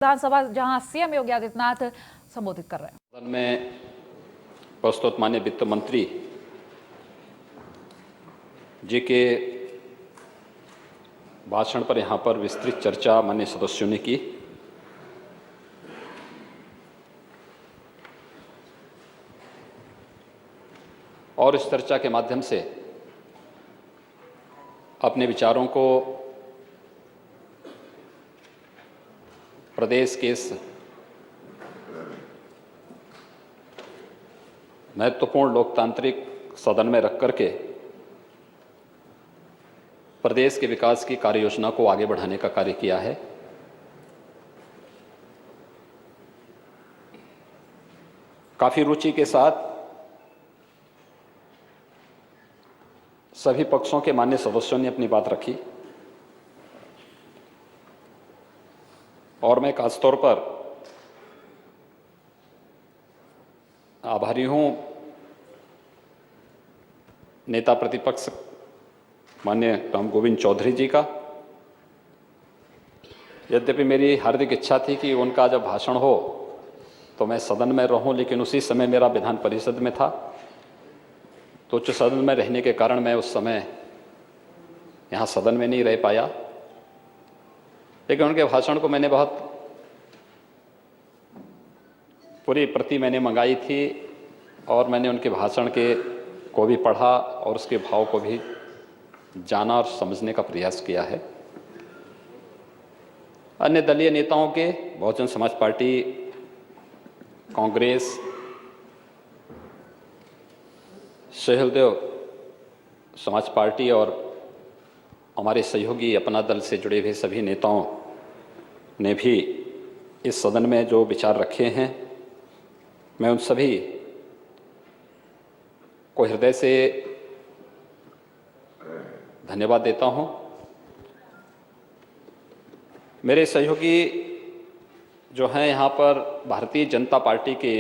विधानसभा जहां सीएम योगी आदित्यनाथ संबोधित कर रहे हैं। सदन में प्रस्तुत माननीय वित्त मंत्री जी के भाषण पर यहाँ पर विस्तृत चर्चा माननीय सदस्यों ने की। और इस चर्चा के माध्यम से अपने विचारों को प्रदेश के इस महत्वपूर्ण लोकतांत्रिक सदन में रख करके प्रदेश के विकास की कार्य योजना को आगे बढ़ाने का कार्य किया है। काफी रुचि के साथ सभी पक्षों के मान्य सदस्यों ने अपनी बात रखी और मैं खासतौर पर आभारी हूं नेता प्रतिपक्ष माननीय राम गोविंद चौधरी जी का। यद्यपि मेरी हार्दिक इच्छा थी कि उनका जब भाषण हो तो मैं सदन में रहूं, लेकिन उसी समय मेरा विधान परिषद में था, तो उच्च सदन में रहने के कारण मैं उस समय यहाँ सदन में नहीं रह पाया। लेकिन उनके भाषण को मैंने बहुत पूरी प्रति मैंने मंगाई थी और मैंने उनके भाषण को भी पढ़ा और उसके भाव को भी जाना और समझने का प्रयास किया है। अन्य दलीय नेताओं के बहुजन समाज पार्टी, कांग्रेस, सहदेव समाज पार्टी और हमारे सहयोगी अपना दल से जुड़े हुए सभी नेताओं ने भी इस सदन में जो विचार रखे हैं, मैं उन सभी को हृदय से धन्यवाद देता हूं। मेरे सहयोगी जो हैं यहाँ पर भारतीय जनता पार्टी के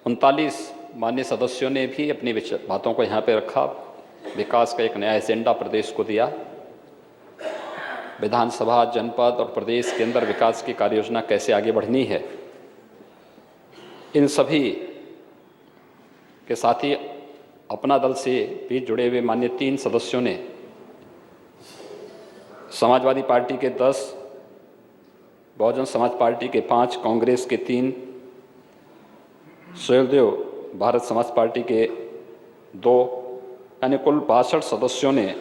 39 मान्य सदस्यों ने भी अपनी बातों को यहाँ पे रखा। विकास का एक नया एजेंडा प्रदेश को दिया। विधानसभा, जनपद और प्रदेश के अंदर विकास की कार्य योजना कैसे आगे बढ़नी है, इन सभी के साथ ही अपना दल से भी जुड़े हुए मान्य 3 सदस्यों ने समाजवादी पार्टी के 10, बहुजन समाज पार्टी के 5, कांग्रेस के 3, सहदेव भारत समाज पार्टी के 2, यानी कुल 62 सदस्यों ने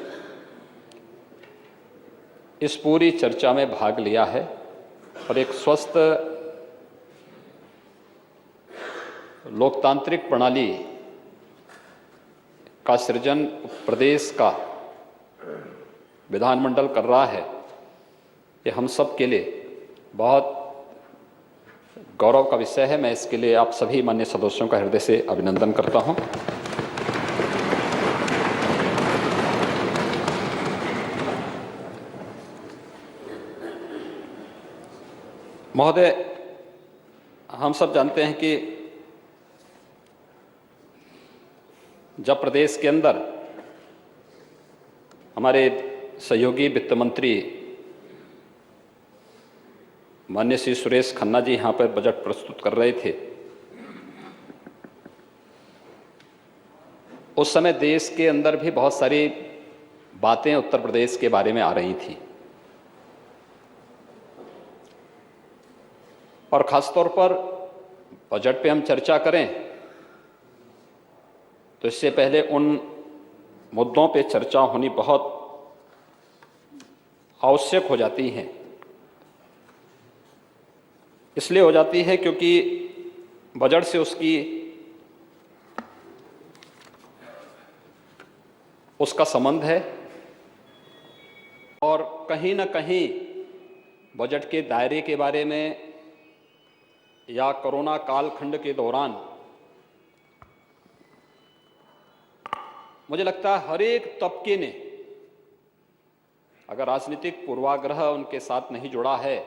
इस पूरी चर्चा में भाग लिया है और एक स्वस्थ लोकतांत्रिक प्रणाली का सृजन प्रदेश का विधानमंडल कर रहा है। ये हम सब के लिए बहुत गौरव का विषय है। मैं इसके लिए आप सभी मान्य सदस्यों का हृदय से अभिनंदन करता हूं। महोदय, हम सब जानते हैं कि जब प्रदेश के अंदर हमारे सहयोगी वित्त मंत्री माननीय श्री सुरेश खन्ना जी यहाँ पर बजट प्रस्तुत कर रहे थे, उस समय देश के अंदर भी बहुत सारी बातें उत्तर प्रदेश के बारे में आ रही थी और खासतौर पर बजट पे हम चर्चा करें तो इससे पहले उन मुद्दों पे चर्चा होनी बहुत आवश्यक हो जाती है। इसलिए हो जाती है क्योंकि बजट से उसका संबंध है और कहीं ना कहीं बजट के दायरे के बारे में या कोरोना कालखंड के दौरान मुझे लगता है हर एक तबके ने, अगर राजनीतिक पूर्वाग्रह उनके साथ नहीं जुड़ा है,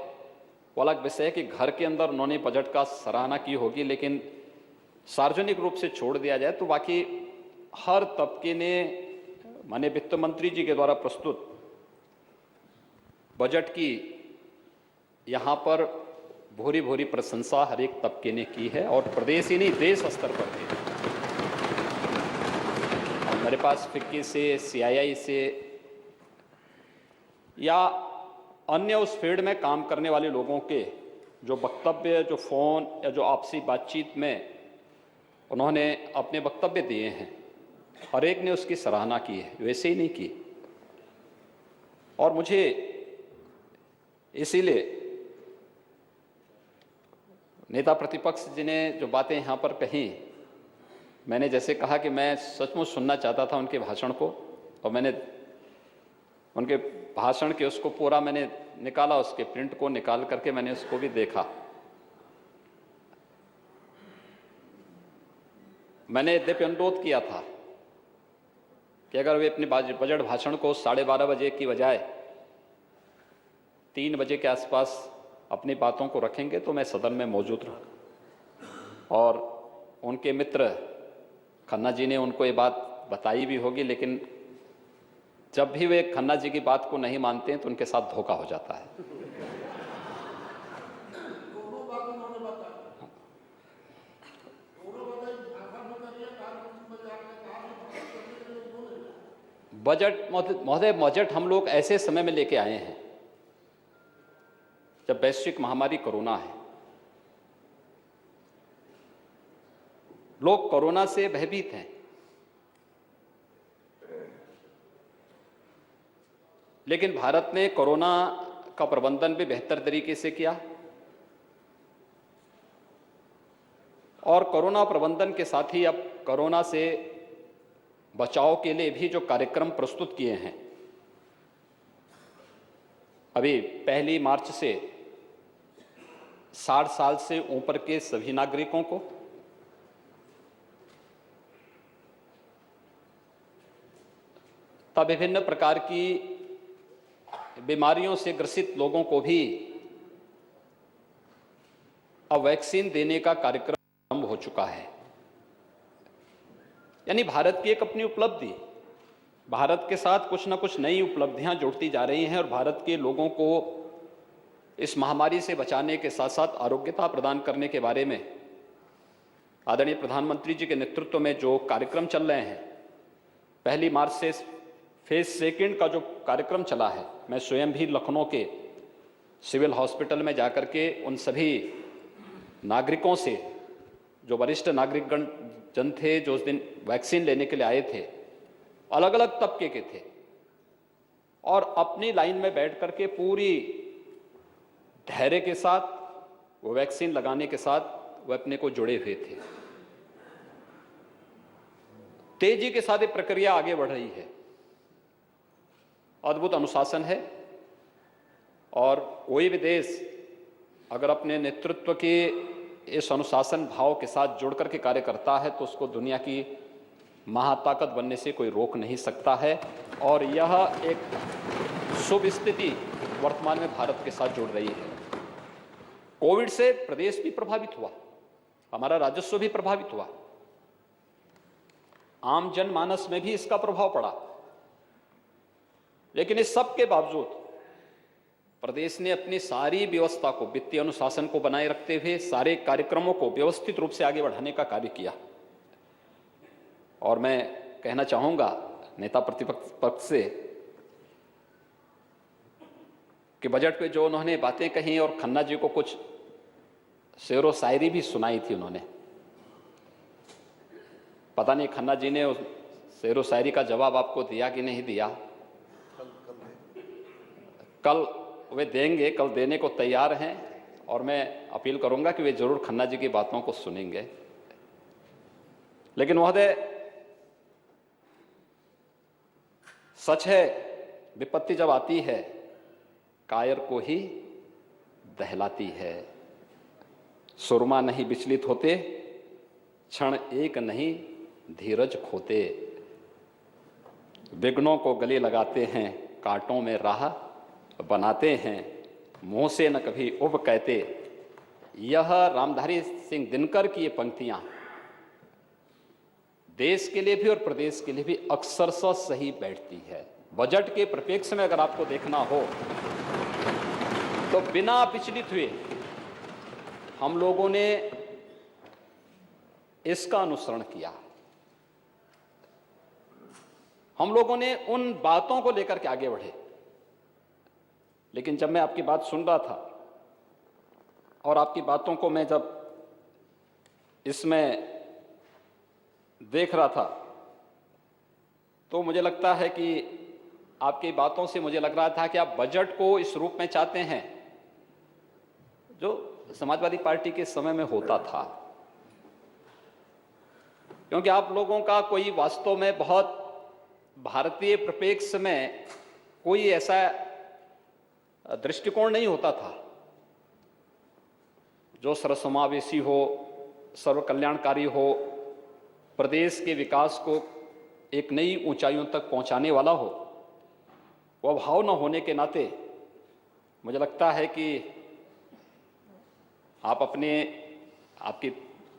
वो अलग विषय है कि घर के अंदर उन्होंने बजट का सराहना की होगी, लेकिन सार्वजनिक रूप से छोड़ दिया जाए तो बाकी हर तबके ने माननीय वित्त मंत्री जी के द्वारा प्रस्तुत बजट की यहाँ पर भूरी भूरी प्रशंसा हर एक तबके ने की है और प्रदेश ही नहीं देश स्तर पर भी। मेरे पास फिक्की से, CII से या अन्य उस फील्ड में काम करने वाले लोगों के जो वक्तव्य, जो फ़ोन या जो आपसी बातचीत में उन्होंने अपने वक्तव्य दिए हैं, हर एक ने उसकी सराहना की है, वैसे ही नहीं की। और मुझे इसीलिए नेता प्रतिपक्ष जी ने जो बातें यहाँ पर कही, मैंने जैसे कहा कि मैं सचमुच सुनना चाहता था उनके भाषण को, और मैंने उनके भाषण के उसको पूरा मैंने निकाला, उसके प्रिंट को निकाल करके मैंने उसको भी देखा। मैंने यद्यपि अनुरोध किया था कि अगर वे अपने बजट भाषण को 12:30 बजे की बजाय 3 बजे के आसपास अपनी बातों को रखेंगे तो मैं सदन में मौजूद रहूँ। और उनके मित्र खन्ना जी ने उनको ये बात बताई भी होगी, लेकिन जब भी वे खन्ना जी की बात को नहीं मानते हैं तो उनके साथ धोखा हो जाता है। बजट महोदय, बजट हम लोग ऐसे समय में लेके आए हैं जब वैश्विक महामारी कोरोना है। लोग कोरोना से भयभीत हैं, लेकिन भारत ने कोरोना का प्रबंधन भी बेहतर तरीके से किया और कोरोना प्रबंधन के साथ ही अब कोरोना से बचाव के लिए भी जो कार्यक्रम प्रस्तुत किए हैं, अभी 1 मार्च से 60 साल से ऊपर के सभी नागरिकों को तब विभिन्न प्रकार की बीमारियों से ग्रसित लोगों को भी अब वैक्सीन देने का कार्यक्रम आरंभ हो चुका है। यानी भारत की एक अपनी उपलब्धि, भारत के साथ कुछ ना कुछ नई उपलब्धियां जुड़ती जा रही हैं और भारत के लोगों को इस महामारी से बचाने के साथ साथ आरोग्यता प्रदान करने के बारे में आदरणीय प्रधानमंत्री जी के नेतृत्व में जो कार्यक्रम चल रहे हैं, 1 मार्च से फेज 2 का जो कार्यक्रम चला है, मैं स्वयं भी लखनऊ के सिविल हॉस्पिटल में जाकर के उन सभी नागरिकों से, जो वरिष्ठ नागरिकगण जन थे जो उस दिन वैक्सीन लेने के लिए आए थे, अलग अलग तबके के थे, और अपनी लाइन में बैठ करके पूरी धैर्य के साथ वो वैक्सीन लगाने के साथ वो अपने को जुड़े हुए थे। तेजी के साथ ये प्रक्रिया आगे बढ़ रही है, अद्भुत अनुशासन है। और कोई भी देश अगर अपने नेतृत्व के इस अनुशासन भाव के साथ जुड़ करके कार्य करता है तो उसको दुनिया की महाताकत बनने से कोई रोक नहीं सकता है। और यह एक शुभ स्थिति वर्तमान में भारत के साथ जुड़ रही है। कोविड से प्रदेश भी प्रभावित हुआ, हमारा राजस्व भी प्रभावित हुआ, आम जनमानस में भी इसका प्रभाव पड़ा, लेकिन इस सब के बावजूद प्रदेश ने अपनी सारी व्यवस्था को, वित्तीय अनुशासन को बनाए रखते हुए सारे कार्यक्रमों को व्यवस्थित रूप से आगे बढ़ाने का कार्य किया। और मैं कहना चाहूंगा नेता प्रतिपक्ष पक्ष से कि बजट पे जो उन्होंने बातें कही और खन्ना जी को कुछ शेरो शायरी भी सुनाई थी उन्होंने, पता नहीं खन्ना जी ने उस शेरो शायरी का जवाब आपको दिया कि नहीं दिया। कल वे देंगे, कल देने को तैयार हैं, और मैं अपील करूंगा कि वे जरूर खन्ना जी की बातों को सुनेंगे। लेकिन महोदय, सच है विपत्ति जब आती है कायर को ही दहलाती है। सुरमा नहीं विचलित होते, क्षण एक नहीं धीरज खोते, विघ्नों को गले लगाते हैं, कांटों में राह बनाते हैं, मुंह से न कभी उब कहते। यह रामधारी सिंह दिनकर की ये पंक्तियां देश के लिए भी और प्रदेश के लिए भी अक्सरशः सही बैठती है। बजट के परिप्रेक्ष्य में अगर आपको देखना हो तो बिना विचलित हुए हम लोगों ने इसका अनुसरण किया। हम लोगों ने उन बातों को लेकर के आगे बढ़े। लेकिन जब मैं आपकी बात सुन रहा था और आपकी बातों को मैं जब इसमें देख रहा था, तो मुझे लगता है कि आपकी बातों से मुझे लग रहा था कि आप बजट को इस रूप में चाहते हैं जो समाजवादी पार्टी के समय में होता था। क्योंकि आप लोगों का कोई वास्तव में बहुत भारतीय परिप्रेक्ष्य में कोई ऐसा दृष्टिकोण नहीं होता था जो सर्वसमावेशी हो, सर्व कल्याणकारी हो, प्रदेश के विकास को एक नई ऊंचाइयों तक पहुंचाने वाला हो। वह भाव न होने के नाते मुझे लगता है कि आपकी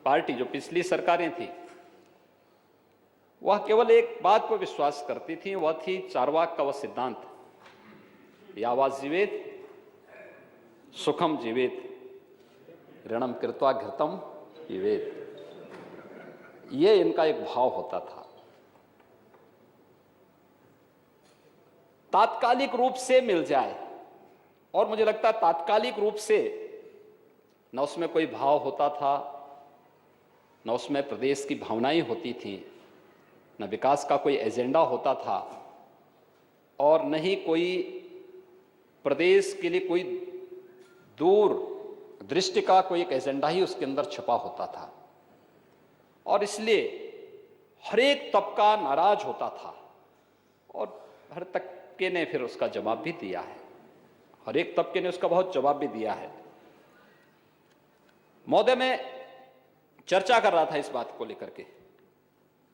पार्टी जो पिछली सरकारें थी वह केवल एक बात पर विश्वास करती थी, वह थी चारवाक का वह सिद्धांत, यावा जीवेत सुखम जीवेत ऋणम कृत्वा घृतम पीवेत। ये इनका एक भाव होता था। तात्कालिक रूप से मिल जाए, और मुझे लगता है तात्कालिक रूप से न उसमें कोई भाव होता था, न उसमें प्रदेश की भावनाएं होती थी, न विकास का कोई एजेंडा होता था, और न ही कोई प्रदेश के लिए कोई दूर दृष्टि का कोई एक एजेंडा ही उसके अंदर छुपा होता था। और इसलिए हर एक तबका नाराज होता था और हर तबके ने फिर उसका जवाब भी दिया है। हर एक तबके ने उसका बहुत जवाब भी दिया है। महोदय, मैं चर्चा कर रहा था इस बात को लेकर के,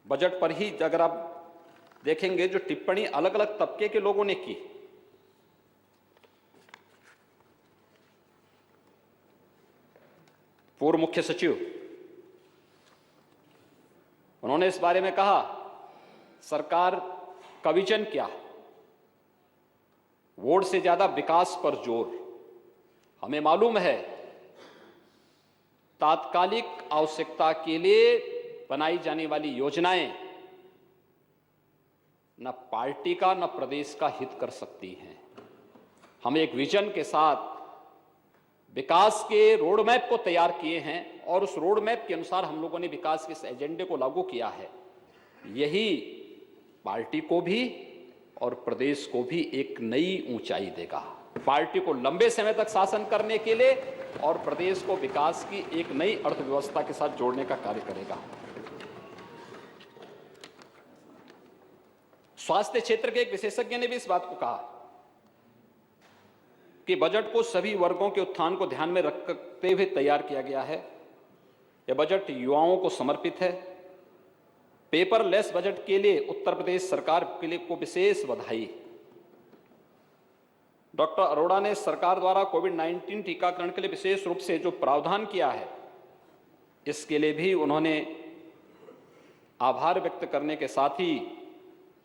बजट पर ही अगर आप देखेंगे जो टिप्पणी अलग अलग तबके के लोगों ने की, पूर्व मुख्य सचिव, उन्होंने इस बारे में कहा सरकार का विजन क्या है, वोट से ज्यादा विकास पर जोर। हमें मालूम है तात्कालिक आवश्यकता के लिए बनाई जाने वाली योजनाएं न पार्टी का न प्रदेश का हित कर सकती हैं। हम एक विजन के साथ विकास के रोड मैप को तैयार किए हैं और उस रोड मैप के अनुसार हम लोगों ने विकास के इस एजेंडे को लागू किया है। यही पार्टी को भी और प्रदेश को भी एक नई ऊंचाई देगा। पार्टी को लंबे समय तक शासन करने के लिए और प्रदेश को विकास की एक नई अर्थव्यवस्था के साथ जोड़ने का कार्य करेगा। स्वास्थ्य क्षेत्र के एक विशेषज्ञ ने भी इस बात को कहा कि बजट को सभी वर्गों के उत्थान को ध्यान में रखते हुए तैयार किया गया है। यह बजट युवाओं को समर्पित है। पेपरलेस बजट के लिए उत्तर प्रदेश सरकार के लिए को विशेष बधाई। डॉक्टर अरोड़ा ने सरकार द्वारा कोविड-19 टीकाकरण के लिए विशेष रूप से जो प्रावधान किया है, इसके लिए भी उन्होंने आभार व्यक्त करने के साथ ही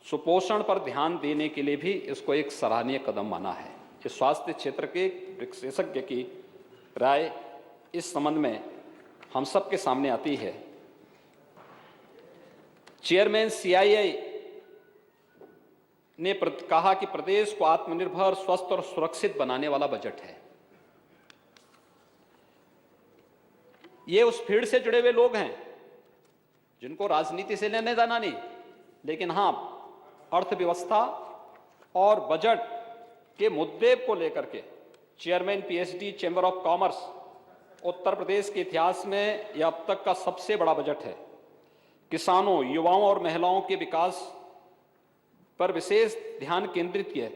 सुपोषण पर ध्यान देने के लिए भी इसको एक सराहनीय कदम माना है। कि स्वास्थ्य क्षेत्र के विशेषज्ञ की राय इस संबंध में हम सब के सामने आती है। चेयरमैन सीआईआई ने कहा कि प्रदेश को आत्मनिर्भर, स्वस्थ और सुरक्षित बनाने वाला बजट है। ये उस फील्ड से जुड़े हुए लोग हैं जिनको राजनीति से लेने देना नहीं, लेकिन हां, अर्थव्यवस्था और बजट के मुद्दे को लेकर के chairman PHD chamber of commerce, Uttar Pradesh के इतिहास में यह अब तक का सबसे बड़ा बजट है। किसानों, युवाओं और महिलाओं के विकास पर विशेष ध्यान केंद्रित किया।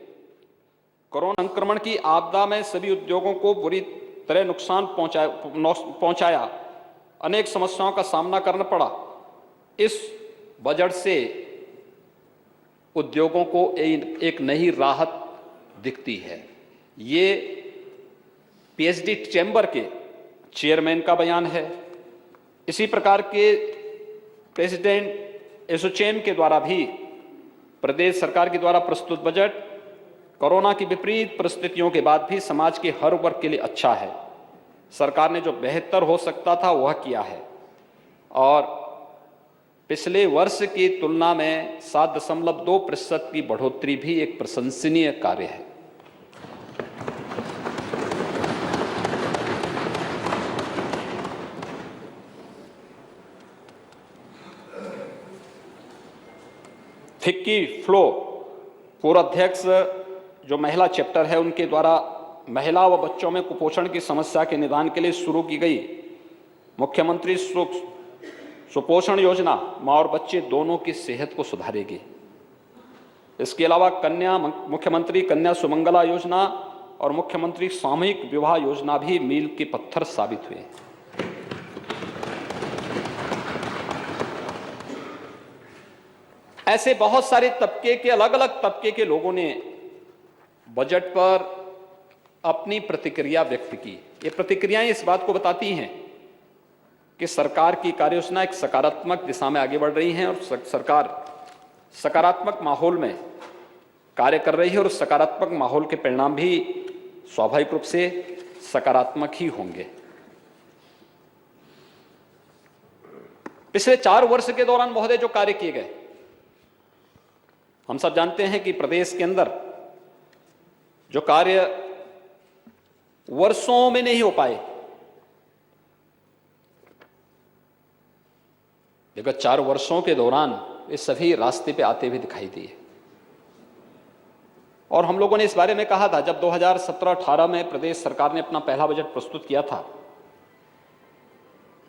कोरोना संक्रमण की आपदा में सभी उद्योगों को बुरी तरह नुकसान पहुंचाया, अनेक समस्याओं का सामना करना पड़ा। इस बजट से उद्योगों को एक नई राहत दिखती है। ये पीएचडी चैम्बर के चेयरमैन का बयान है। इसी प्रकार के प्रेसिडेंट एसोचैम के द्वारा भी प्रदेश सरकार के द्वारा प्रस्तुत बजट कोरोना की विपरीत परिस्थितियों के बाद भी समाज के हर वर्ग के लिए अच्छा है। सरकार ने जो बेहतर हो सकता था वह किया है और पिछले वर्ष की तुलना में 7.2% की बढ़ोतरी भी एक प्रशंसनीय कार्य है। फिक्की फ्लो पूर्व अध्यक्ष जो महिला चैप्टर है उनके द्वारा महिला व बच्चों में कुपोषण की समस्या के निदान के लिए शुरू की गई मुख्यमंत्री सुपोषण योजना माँ और बच्चे दोनों की सेहत को सुधारेगी। इसके अलावा मुख्यमंत्री कन्या सुमंगला योजना और मुख्यमंत्री सामूहिक विवाह योजना भी मील के पत्थर साबित हुए। ऐसे बहुत सारे तबके के अलग अलग तबके के लोगों ने बजट पर अपनी प्रतिक्रिया व्यक्त की। ये प्रतिक्रियाएं इस बात को बताती हैं कि सरकार की कार्ययोजना एक सकारात्मक दिशा में आगे बढ़ रही है और सरकार सकारात्मक माहौल में कार्य कर रही है और सकारात्मक माहौल के परिणाम भी स्वाभाविक रूप से सकारात्मक ही होंगे। पिछले 4 वर्ष के दौरान महोदय जो कार्य किए गए, हम सब जानते हैं कि प्रदेश के अंदर जो कार्य वर्षों में नहीं हो पाए, विगत 4 वर्षों के दौरान ये सभी रास्ते पे आते हुए दिखाई दिए। और हम लोगों ने इस बारे में कहा था जब 2017-18 में प्रदेश सरकार ने अपना पहला बजट प्रस्तुत किया था,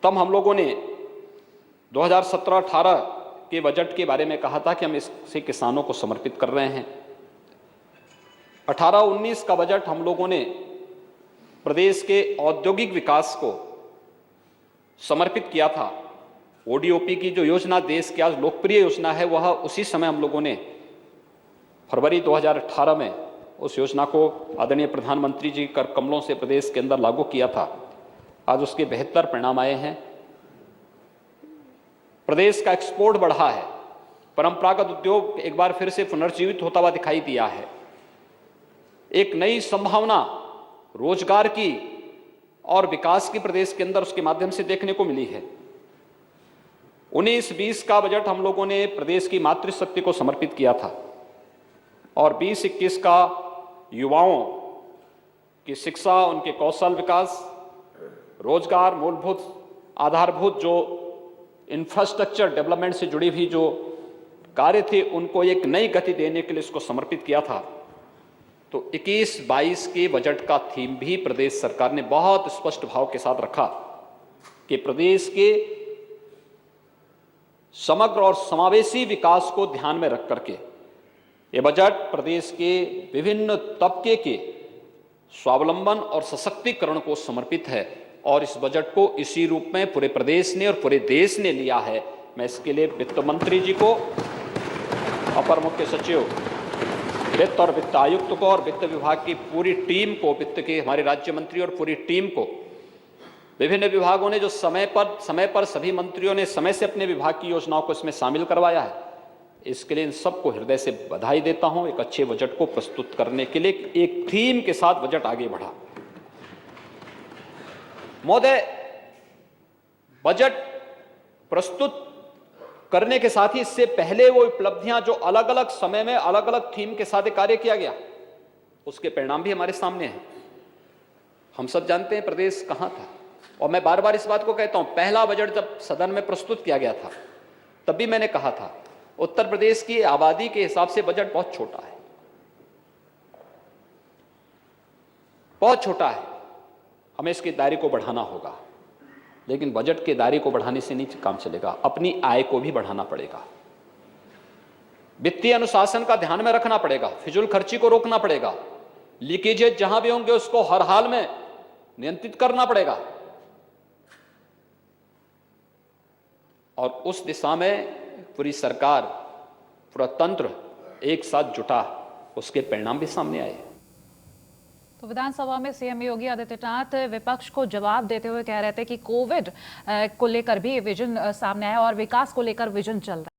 तब हम लोगों ने 2017-18 के बजट के बारे में कहा था कि हम इसे किसानों को समर्पित कर रहे हैं। 18-19 का बजट हम लोगों ने प्रदेश के औद्योगिक विकास को समर्पित किया था। ओडीओपी की जो योजना देश की आज लोकप्रिय योजना है, वह उसी समय हम लोगों ने फरवरी 2018 में उस योजना को आदरणीय प्रधानमंत्री जी कर कमलों से प्रदेश के अंदर लागू किया था। आज उसके बेहतर परिणाम आए हैं। प्रदेश का एक्सपोर्ट बढ़ा है, परंपरागत उद्योग एक बार फिर से पुनर्जीवित होता हुआ दिखाई दिया है। एक नई संभावना रोजगार की और विकास की प्रदेश के अंदर उसके माध्यम से देखने को मिली है। 19-20 का बजट हम लोगों ने प्रदेश की मातृशक्ति को समर्पित किया था और 20-21 का युवाओं की शिक्षा, उनके कौशल विकास, रोजगार, मूलभूत आधारभूत जो इंफ्रास्ट्रक्चर डेवलपमेंट से जुड़ी हुई जो कार्य थे उनको एक नई गति देने के लिए इसको समर्पित किया था। तो 21-22 के बजट का थीम भी प्रदेश सरकार ने बहुत स्पष्ट भाव के साथ रखा कि प्रदेश के समग्र और समावेशी विकास को ध्यान में रख करके ये बजट प्रदेश के विभिन्न तबके के स्वावलंबन और सशक्तिकरण को समर्पित है और इस बजट को इसी रूप में पूरे प्रदेश ने और पूरे देश ने लिया है। मैं इसके लिए वित्त मंत्री जी को, अपर मुख्य सचिव वित्त और वित्त आयुक्त को और वित्त विभाग की पूरी टीम को, वित्त के हमारे राज्य मंत्री और पूरी टीम को, विभिन्न विभागों ने जो समय पर सभी मंत्रियों ने समय से अपने विभाग की योजनाओं को इसमें शामिल करवाया है, इसके लिए इन सबको हृदय से बधाई देता हूं। एक अच्छे बजट को प्रस्तुत करने के लिए एक थीम के साथ बजट आगे बढ़ा। महोदय, बजट प्रस्तुत करने के साथ ही इससे पहले वो उपलब्धियां जो अलग अलग समय में अलग अलग थीम के साथ कार्य किया गया, उसके परिणाम भी हमारे सामने हैं। हम सब जानते हैं प्रदेश कहां था और मैं बार बार इस बात को कहता हूं। पहला बजट जब सदन में प्रस्तुत किया गया था तब भी मैंने कहा था उत्तर प्रदेश की आबादी के हिसाब से बजट बहुत छोटा है, बहुत छोटा है। हमें इसके दायरे को बढ़ाना होगा, लेकिन बजट के दायरे को बढ़ाने से नहीं काम चलेगा, अपनी आय को भी बढ़ाना पड़ेगा। वित्तीय अनुशासन का ध्यान में रखना पड़ेगा, फिजूल खर्ची को रोकना पड़ेगा, लीकेजेज जहां भी होंगे उसको हर हाल में नियंत्रित करना पड़ेगा और उस दिशा में पूरी सरकार, पूरा तंत्र एक साथ जुटा, उसके परिणाम भी सामने आए। तो विधानसभा में सीएम योगी आदित्यनाथ विपक्ष को जवाब देते हुए कह रहे थे कि कोविड को लेकर भी विजन सामने आया और विकास को लेकर विजन चल रहा है।